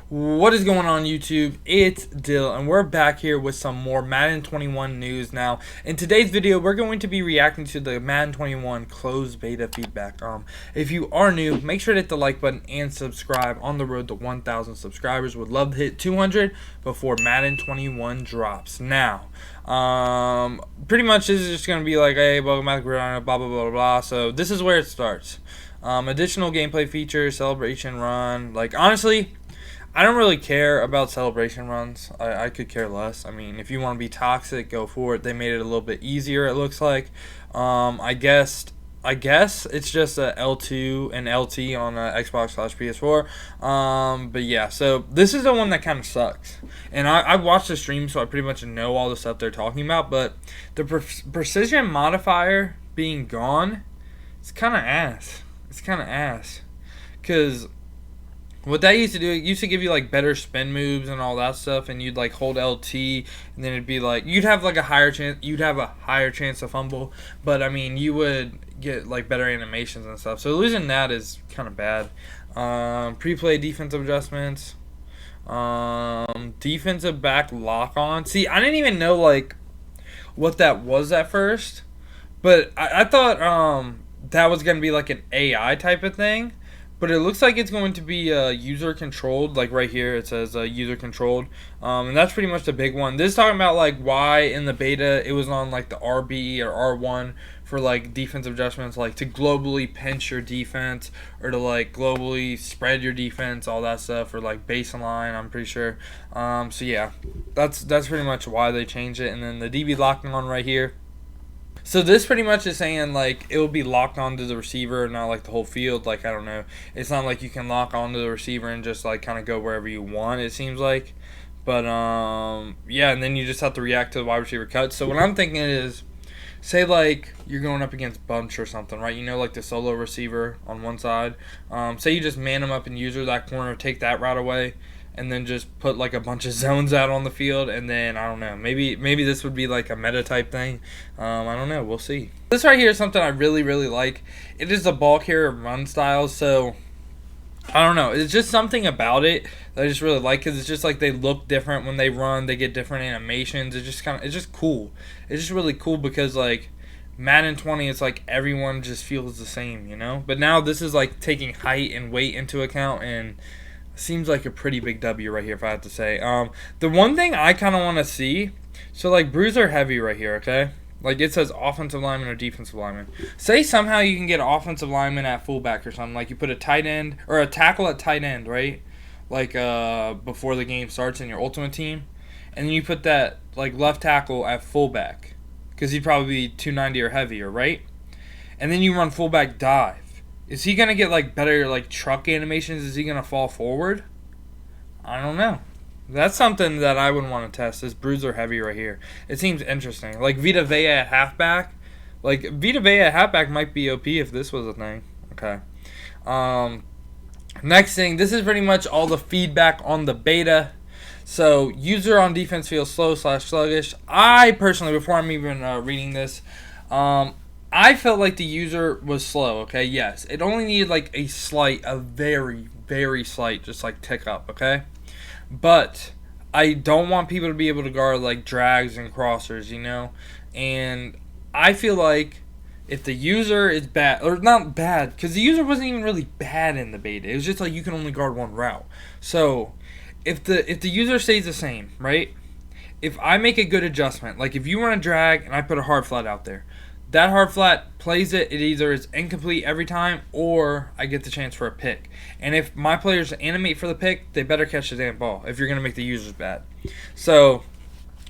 What is going on, YouTube? It's Dill, and we're back here with some more Madden 21 news. Now, in today's video, we're going to be reacting to the Madden 21 closed beta feedback. If you are new, make sure to hit the like button and subscribe. On the road to 1,000 subscribers. Would love to hit 200 before Madden 21 drops. Now, pretty much this is just going to be like, hey, welcome back to Gridiron, blah, blah, blah, blah, blah. So this is where it starts. Additional gameplay features, celebration run. Like, honestly, I don't really care about celebration runs. I could care less. I mean, if you want to be toxic, go for it. They made it a little bit easier, it looks like. I guess it's just a L2 and LT on Xbox/PS4. But yeah, so this is the one that kind of sucks. And I watched the stream, so I pretty much know all the stuff they're talking about. But the precision modifier being gone, it's kind of ass. It's kind of ass. Because what that used to do, it used to give you like better spin moves and all that stuff, and you'd like hold LT, and then it'd be like you'd have a higher chance to fumble, but I mean you would get like better animations and stuff. So losing that is kind of bad. Pre-play defensive adjustments, defensive back lock on. See, I didn't even know like what that was at first, but I thought that was gonna be like an AI type of thing. But it looks like it's going to be user controlled. Like right here, it says user controlled, and that's pretty much the big one. This is talking about like why in the beta it was on like the RB or R1 for like defensive adjustments, like to globally pinch your defense or to like globally spread your defense, all that stuff, or like baseline. I'm pretty sure. So yeah, that's pretty much why they changed it. And then the DB locking on right here. So this pretty much is saying like it will be locked onto the receiver, not like the whole field. Like I don't know, it's not like you can lock onto the receiver and just like kind of go wherever you want. It seems like, but yeah, and then you just have to react to the wide receiver cut. So what I'm thinking is, say like you're going up against bunch or something, right? You know, like the solo receiver on one side. Say you just man him up and user that corner, take that route away, and then just put like a bunch of zones out on the field, and then I don't know, maybe this would be like a meta type thing. I don't know, we'll see. This right here is something I really like. It is the ball carrier run style, so I don't know, it's just something about it that I just really like, because it's just like they look different when they run, they get different animations. It's just cool. It's just really cool because like Madden 20, it's like everyone just feels the same, you know. But now this is like taking height and weight into account, and seems like a pretty big W right here, if I have to say. The one thing I kind of want to see, so like bruiser heavy right here, okay? Like it says offensive lineman or defensive lineman. Say somehow you can get offensive lineman at fullback or something. Like you put a tight end or a tackle at tight end, right? Like before the game starts in your ultimate team, and then you put that like left tackle at fullback because he'd probably be 290 or heavier, right? And then you run fullback dive. Is he going to get like better like truck animations? Is he going to fall forward? I don't know. That's something that I would want to test. This bruiser heavy right here. It seems interesting. Like Vita Vea at halfback. Like Vita Vea at halfback might be OP if this was a thing. Okay. Next thing. This is pretty much all the feedback on the beta. So user on defense feels slow/sluggish. I personally, before I'm even reading this, I felt like the user was slow, okay? Yes. It only needed like a very, very slight, just like tick up, okay? But I don't want people to be able to guard like drags and crossers, you know? And I feel like if the user is bad, or not bad, because the user wasn't even really bad in the beta. It was just like you can only guard one route. So if the user stays the same, right? If I make a good adjustment, like if you run a drag and I put a hard flat out there, that hard flat plays it. It either is incomplete every time or I get the chance for a pick. And if my players animate for the pick, they better catch the damn ball if you're going to make the users bad. So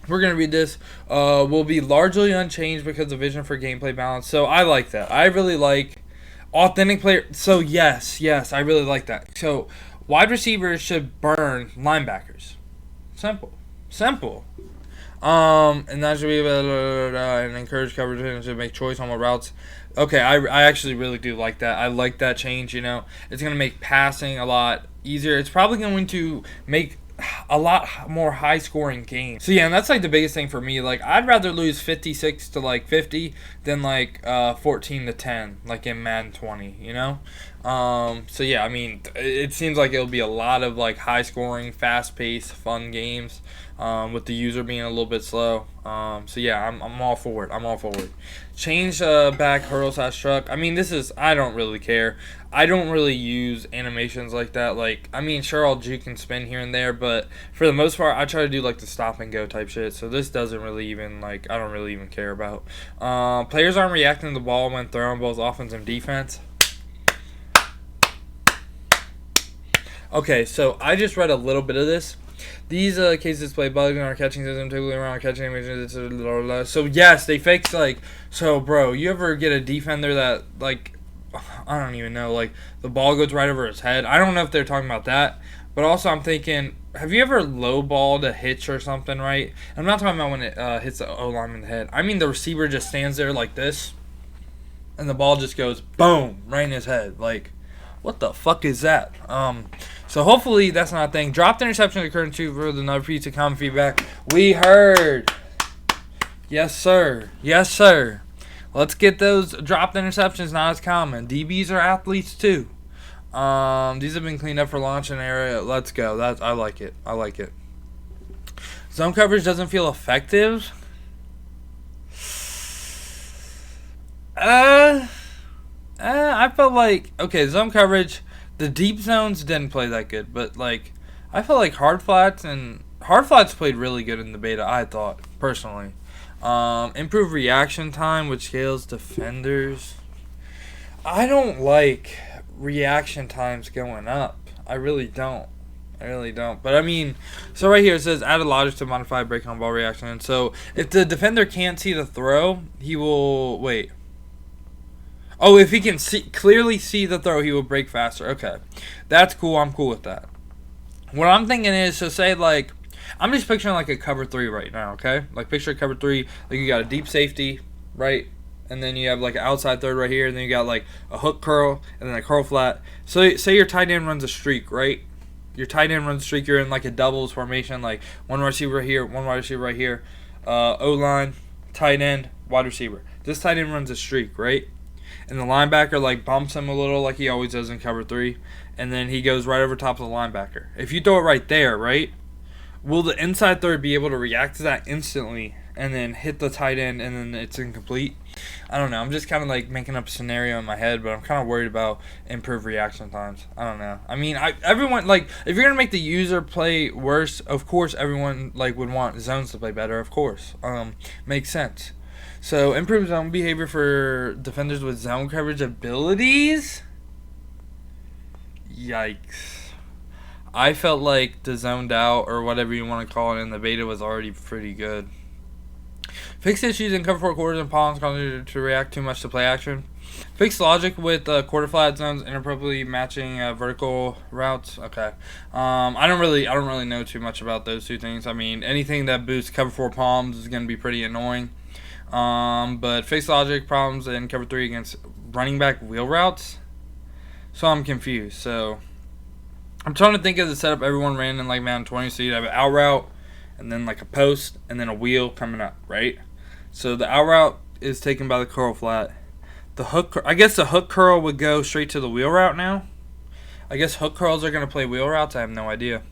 we're going to read this. Will be largely unchanged because of vision for gameplay balance. So I like that. I really like authentic player. So yes, I really like that. So wide receivers should burn linebackers. Simple. And that should be and encourage coverage to make choice on what routes. Okay, I actually really do like that. I like that change, you know. It's going to make passing a lot easier. It's probably going to make a lot more high scoring games. So yeah, and that's like the biggest thing for me. Like I'd rather lose 56 to like 50 than like 14 to 10 like in Madden 20, you know? So yeah, I mean, it seems like it'll be a lot of like high scoring, fast paced, fun games. With the user being a little bit slow. So yeah, I'm all for it. I'm all for it. Change back hurdle slash truck. I mean, I don't really care. I don't really use animations like that. Like, I mean, sure, I'll juke and spin here and there, but for the most part, I try to do like the stop and go type shit. So this doesn't really even, like, I don't really even care about. Players aren't reacting to the ball when throwing both offense and defense. Okay, so I just read a little bit of this. These cases display bugs in our catching system, typically around catching images. So yes, they fixed like. So bro, you ever get a defender that like, I don't even know, like the ball goes right over his head? I don't know if they're talking about that, but also I'm thinking, have you ever lowballed a hitch or something? Right? I'm not talking about when it hits the O lineman in the head. I mean the receiver just stands there like this, and the ball just goes boom right in his head. Like, what the fuck is that? So hopefully that's not a thing. Dropped interception occurred to for another piece of common feedback. We heard. Yes, sir. Yes, sir. Let's get those dropped interceptions not as common. DBs are athletes too. These have been cleaned up for launch and area. Let's go. I like it. I like it. Zone coverage doesn't feel effective. I felt like, okay, zone coverage, the deep zones didn't play that good, but like I felt like hard flats played really good in the beta, I thought, personally. Improved reaction time, which scales defenders. I don't like reaction times going up. I really don't. But I mean, so right here it says added logic to modify break on ball reaction. So if the defender can't see the throw, he will wait. Oh, if he can clearly see the throw, he will break faster. Okay. That's cool. I'm cool with that. What I'm thinking is, so say, like, I'm just picturing, like, a cover 3 right now, okay? Like, picture a cover 3. Like, you got a deep safety, right? And then you have, like, an outside third right here. And then you got, like, a hook curl and then a curl flat. So, say your tight end runs a streak, right? Your tight end runs a streak. You're in, like, a doubles formation. Like, one wide receiver right here, one wide receiver right here. O-line, tight end, wide receiver. This tight end runs a streak, right? And the linebacker like bumps him a little like he always does in cover 3. And then he goes right over top of the linebacker. If you throw it right there, right, will the inside third be able to react to that instantly and then hit the tight end and then it's incomplete? I don't know. I'm just kind of like making up a scenario in my head, but I'm kind of worried about improved reaction times. I don't know. I mean, everyone, like, if you're going to make the user play worse, of course everyone like would want zones to play better, of course. Makes sense. So, improved zone behavior for defenders with zone coverage abilities? Yikes. I felt like the zoned out, or whatever you want to call it, in the beta was already pretty good. Fixed issues in cover 4 quarters and palms causing to react too much to play action. Fixed logic with quarter flat zones inappropriately matching vertical routes. Okay. I don't really know too much about those two things. I mean, anything that boosts cover 4 palms is going to be pretty annoying. But fixed logic problems in cover 3 against running back wheel routes. So I'm confused. So I'm trying to think of the setup everyone ran in like Madden 20. So you'd have an out route and then like a post and then a wheel coming up, right? So the out route is taken by the curl flat. The hook, I guess the hook curl would go straight to the wheel route now. I guess hook curls are going to play wheel routes. I have no idea.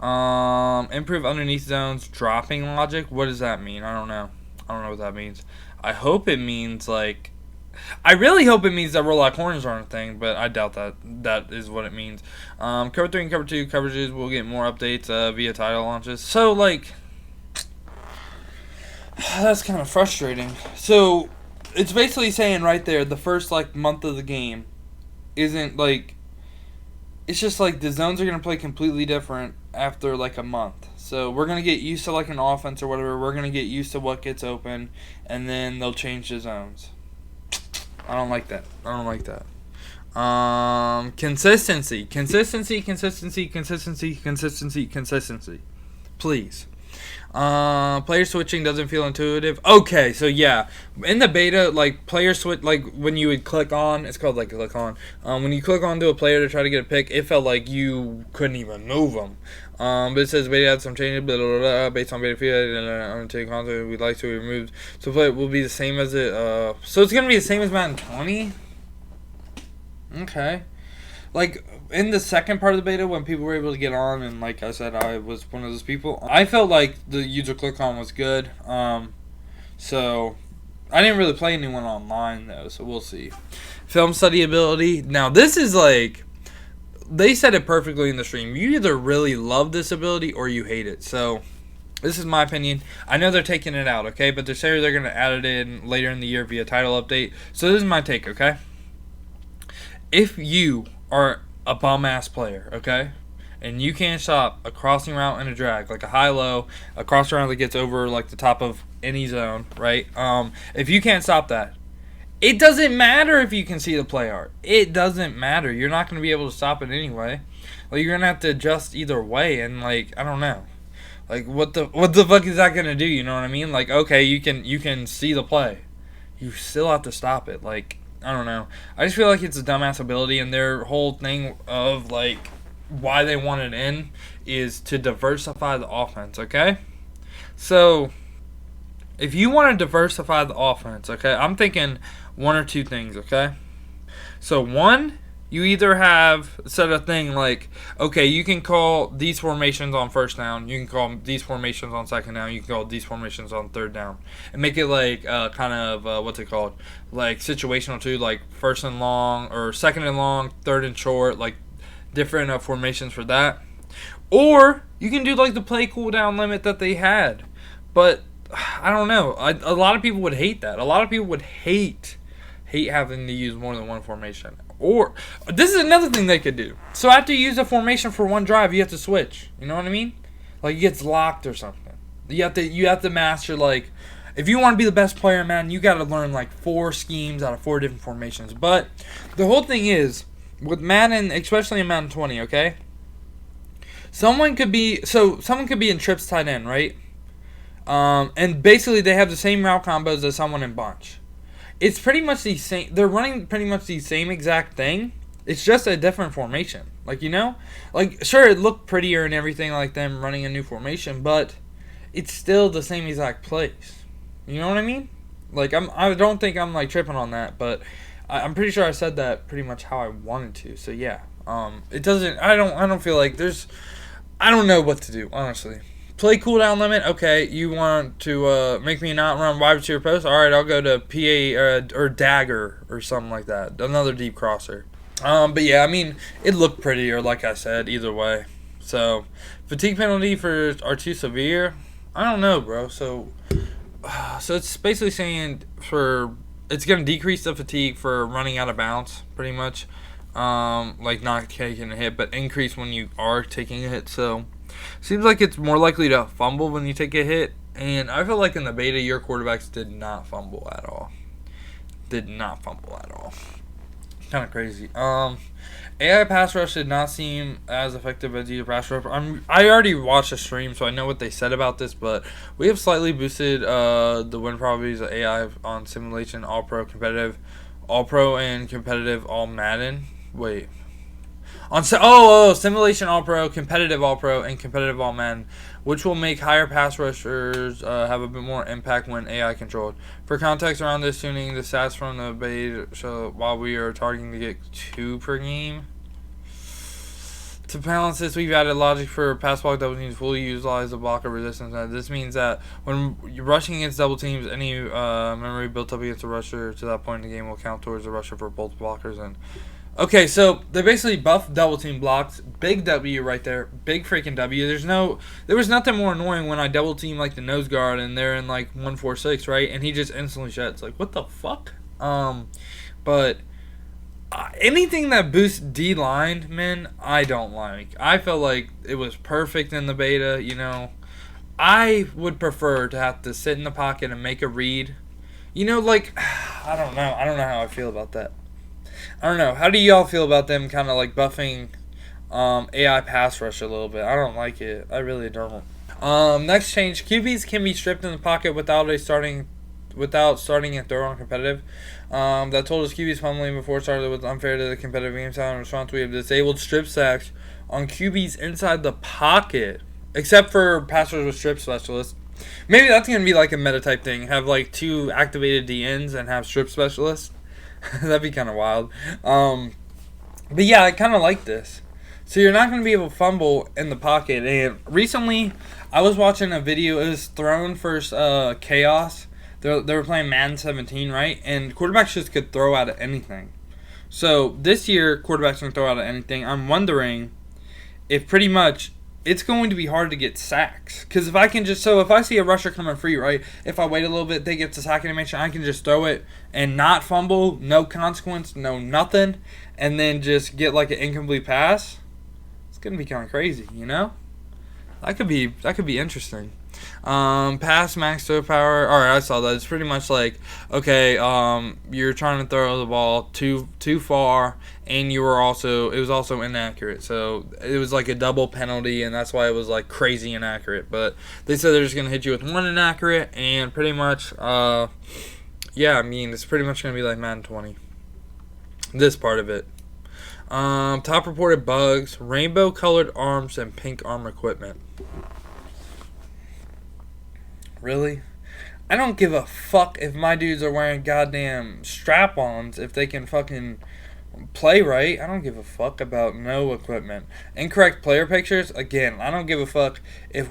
Improve underneath zones dropping logic. What does that mean? I don't know what that means. I hope it means like, I really hope it means that roll out corners aren't a thing, but I doubt that is what it means. Cover 3 and cover 2 coverages will get more updates via title launches. So like, that's kind of frustrating. So it's basically saying right there, the first like month of the game isn't like, it's just like the zones are going to play completely different after like a month. So we're going to get used to like an offense or whatever. We're going to get used to what gets open, and then they'll change the zones. I don't like that. Consistency. Please. Player switching doesn't feel intuitive. Okay, so yeah, in the beta, like player switch, like when you would click on, it's called like click on. When you click onto a player to try to get a pick, it felt like you couldn't even move them. But it says beta had some changes, blah, blah, blah, based on beta feedback and until content we'd like to be removed. So play will be the same as it. So it's gonna be the same as Madden 20. Okay. Like in the second part of the beta when people were able to get on, and like I said, I was one of those people, I felt like the user click on was good. So I didn't really play anyone online though, so we'll see. Film study ability. Now this is like, they said it perfectly in the stream. You either really love this ability or you hate it. So this is my opinion. I know they're taking it out, okay, but they're saying they're gonna add it in later in the year via title update. So this is my take, okay. If you are a bum-ass player, okay, and you can't stop a crossing route and a drag, like a high-low, a crossing route that gets over like the top of any zone, right? If you can't stop that, it doesn't matter if you can see the play art. It doesn't matter. You're not going to be able to stop it anyway. Like you're gonna have to adjust either way, and like I don't know, like what the fuck is that gonna do? You know what I mean? Like okay, you can see the play, you still have to stop it. Like I don't know. I just feel like it's a dumbass ability, and their whole thing of like why they want it in is to diversify the offense. Okay, so if you want to diversify the offense, okay, I'm thinking one or two things. Okay, so one, you either have set a thing like, okay, you can call these formations on first down, you can call these formations on second down, you can call these formations on third down, and make it like kind of what's it called, like situational too, like first and long or second and long, third and short, like different formations for that. Or you can do like the play cooldown limit that they had, but I don't know. A lot of people would hate that. A lot of people would hate having to use more than one formation. Or this is another thing they could do. So after you use a formation for one drive, you have to switch. You know what I mean? Like it gets locked or something. You have to master, like, if you want to be the best player, man, you got to learn like 4 schemes out of 4 different formations. But the whole thing is with Madden, especially in Madden 20, okay? Someone could be in trips tight end, right? And basically they have the same route combos as someone in bunch. It's pretty much the same. They're running pretty much the same exact thing. It's just a different formation. Like, you know? Like, sure, it looked prettier and everything like them running a new formation, but it's still the same exact plays. You know what I mean? Like, I don't think I'm, like, tripping on that, but I'm pretty sure I said that pretty much how I wanted to. So, yeah. It doesn't... I don't feel like there's... I don't know what to do, honestly. Play cooldown limit. Okay, you want to make me not run wide receiver post? All right, I'll go to PA or dagger or something like that. Another deep crosser. But yeah, I mean, it looked prettier, like I said, either way. So, fatigue penalty are too severe. I don't know, bro. So it's basically saying it's gonna decrease the fatigue for running out of bounds, pretty much. Like not taking a hit, but increase when you are taking a hit. So. Seems like it's more likely to fumble when you take a hit, and I feel like in the beta your quarterbacks did not fumble at all. Kind of crazy. AI pass rush did not seem as effective as either pass rush. I already watched the stream, so I know what they said about this, but we have slightly boosted the win probabilities of AI on simulation, all-pro, competitive, all-pro, and competitive all Madden. Wait. Simulation All-Pro, Competitive All-Pro, and Competitive All-Madden, which will make higher pass rushers have a bit more impact when AI controlled. For context around this tuning, the stats from the beta show while we are targeting to get 2 per game. To balance this, we've added logic for pass block double teams fully utilize the blocker resistance. This means that when you're rushing against double teams, any memory built up against the rusher to that point in the game will count towards the rusher for both blockers and... Okay, so they basically buffed double team blocks. Big W right there. Big freaking W. There was nothing more annoying when I double team like the nose guard and they're in like 1-4-6, right? And he just instantly sheds. Like, what the fuck? But anything that boosts D line, man, I don't like. I felt like it was perfect in the beta, you know. I would prefer to have to sit in the pocket and make a read. You know, like, I don't know. I don't know how I feel about that. I don't know. How do y'all feel about them kind of like buffing AI pass rush a little bit? I don't like it. I really don't. Next change: QBs can be stripped in the pocket without starting a throw on competitive. That told us QBs fumbling before started was unfair to the competitive game style. In response, we have disabled strip sacks on QBs inside the pocket, except for passers with strip specialists. Maybe that's gonna be like a meta type thing. Have like 2 activated DNs and have strip specialists. That'd be kind of wild. But yeah, I kind of like this. So you're not going to be able to fumble in the pocket. And recently, I was watching a video. It was Throne versus Chaos. They were playing Madden 17, right? And quarterbacks just could throw out of anything. So this year, quarterbacks can throw out of anything. I'm wondering if pretty much it's going to be hard to get sacks. Because if I can just, so if I see a rusher coming free, right? If I wait a little bit, they get the sack animation, I can just throw it and not fumble, no consequence, no nothing, and then just get like an incomplete pass. It's gonna be kind of crazy, you know? That could be interesting. Pass max throw power. All right, I saw that. It's pretty much like, okay, you're trying to throw the ball too far, and it was also inaccurate. So it was like a double penalty, and that's why it was like crazy inaccurate. But they said they're just gonna hit you with 1 inaccurate, and pretty much, yeah, I mean, it's pretty much gonna be like Madden 20. This part of it. Top reported bugs: rainbow colored arms and pink arm equipment. Really? I don't give a fuck if my dudes are wearing goddamn strap-ons if they can fucking play right. I don't give a fuck about no equipment. Incorrect player pictures? Again, I don't give a fuck if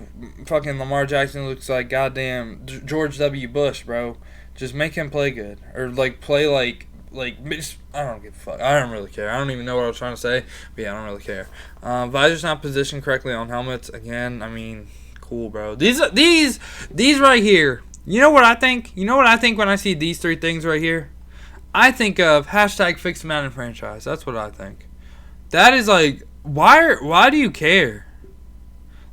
fucking Lamar Jackson looks like goddamn George W. Bush, bro. Just make him play good. Or, like, play like I don't give a fuck. I don't really care. I don't even know what I was trying to say. But yeah, I don't really care. Visor's not positioned correctly on helmets. Again, I mean, cool, bro. These right here. You know what I think? You know what I think when I see these 3 things right here? I think of hashtag fix Madden franchise. That's what I think. That is like, why do you care?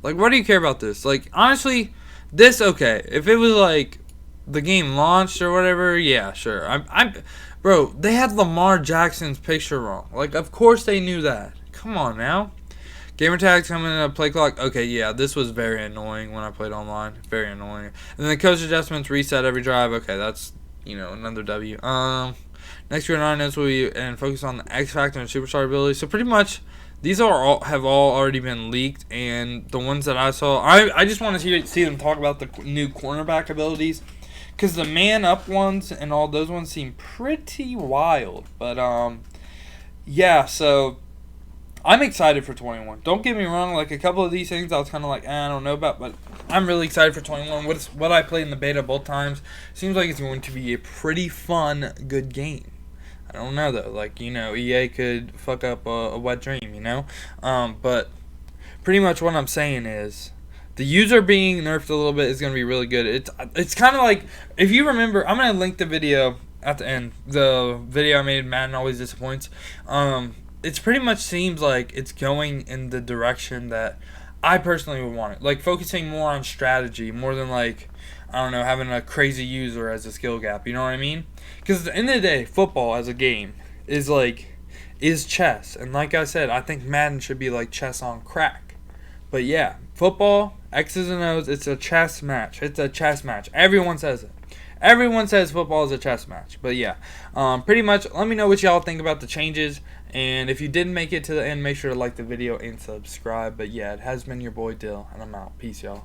Like, why do you care about this? Like, honestly, this, okay. If it was like the game launched or whatever, yeah, sure. Bro, they had Lamar Jackson's picture wrong. Like, of course they knew that. Come on now. Gamer tags coming in a play clock. Okay, yeah, this was very annoying when I played online. Very annoying. And then the coach adjustments reset every drive. Okay, that's, you know, another W. Next year, 9 notes will be and focus on the X Factor and Superstar ability. So pretty much, these have all already been leaked, and the ones that I saw, I just want to see them talk about the new cornerback abilities. Because the man-up ones and all those ones seem pretty wild. But, yeah, so I'm excited for 21. Don't get me wrong. Like, a couple of these things I was kind of like, I don't know about. But I'm really excited for 21. What I played in the beta both times seems like it's going to be a pretty fun, good game. I don't know, though. Like, you know, EA could fuck up a wet dream, you know? But pretty much what I'm saying is, the user being nerfed a little bit is going to be really good. It's kind of like, if you remember, I'm going to link the video at the end. The video I made, Madden Always Disappoints. It pretty much seems like it's going in the direction that I personally would want it. Like, focusing more on strategy, more than like, I don't know, having a crazy user as a skill gap. You know what I mean? Because at the end of the day, football as a game is chess. And like I said, I think Madden should be like chess on crack. But yeah, football, X's and O's, it's a chess match. It's a chess match. Everyone says it. Everyone says football is a chess match. But yeah, pretty much, let me know what y'all think about the changes. And if you didn't make it to the end, make sure to like the video and subscribe. But yeah, it has been your boy Dill, and I'm out. Peace, y'all.